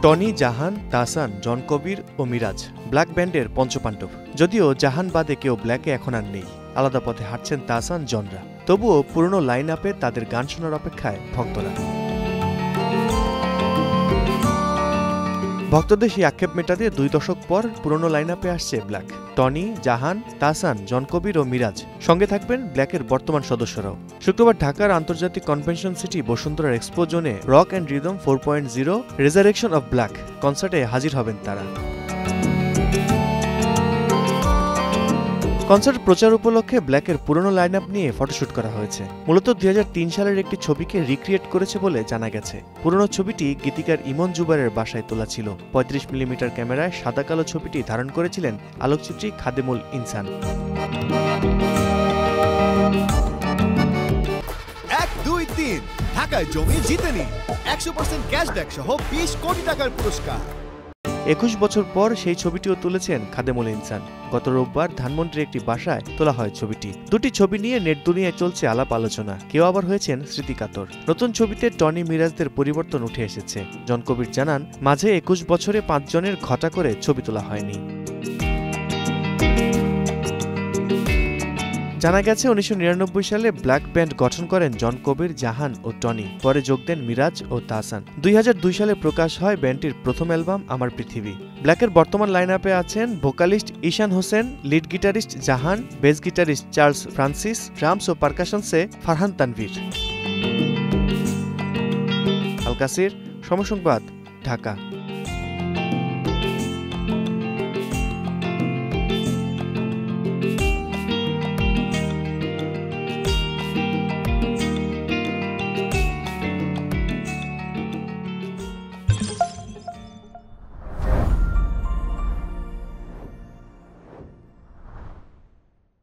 Tony, জাহান, তাহসান, জন কবির ও Miraj black ব্যান্ডের পঞ্চপাণ্ডব। যদিও জাহান বাদে কেউ ব্ল্যাকে এখন আর নেই, আলাদা পথে হাঁটছেন তাহসান, জনরা। তবুও পুরনো লাইন আপে তাদের গান শোনার অপেক্ষায় ভক্তরা। ভক্তদের সেই আক্ষেপ মেটাতে 2 দশক পর পুরনো লাইন আপে আসছে ব্ল্যাক। টনি, জাহান, তাহসান, জন কবির ও মিরাজ, সঙ্গে থাকবেন ব্ল্যাকের বর্তমান সদস্যরাও। শুক্রবার ঢাকার আন্তর্জাতিক কনভেনশন সিটি বসুন্ধরার এক্সপো জোনে rock and rhythm 4.0 resurrection of black কনসার্টে হাজির হবেন তারা। কনসার্ট প্রচার উপলক্ষে ব্ল্যাকের পুরনো লাইন আপ নিয়ে ফটোশুট করা হয়েছে। মূলত 2003 সালের একটি ছবিকে রিক্রিয়েট করেছে বলে জানা গেছে। পুরনো ছবিটি গীতিকার ইমন জুবারের বাসায় তোলা ছিল। 35 মিলিমিটার ক্যামেরায় সাদা কালো ছবিটি ধারণ করেছিলেন আলোকচিত্রী খাদেমুল ইনসান। 1, 2, 3 ঢাকায় জমি জিতে নিন 100% ক্যাশব্যাক সহ 20 কোটি টাকার পুরস্কার। 21 বছর পর সেই ছবিটিও তুলেছেন খাদেমুল ইনসান। গত রোববার ধানমন্ডির একটি বাসায় তোলা হয় ছবিটি। দুটি ছবি নিয়ে নেট দুনিয়ায় চলছে আলাপ আলোচনা। কেউ আবার হয়েছেন স্মৃতিকাতর। নতুন ছবিতে টনি, মিরাজদের পরিবর্তন উঠে এসেছে। জন কবির জানান, মাঝে 21 বছরে 5 জনের ঘটা করে ছবি তোলা হয়নি। জানা গেছে 1999 সালে ব্ল্যাক ব্যান্ড গঠন করেন জন কবির, জাহান ও টনি। পরে যোগ দেন মিরাজ ও তাহসান। 2002 সালে প্রকাশ হয় ব্যান্ডটির প্রথম অ্যালবাম আমার পৃথিবী। ব্ল্যাকের বর্তমান লাইন আপে আছেন vocalist Ishan Hossain, lead guitarist Jahan, bass guitarist Charles Francis, drums ও পারকাশনসে ফারহান তানভীর। আল কাসির, সময় সংবাদ, ঢাকা।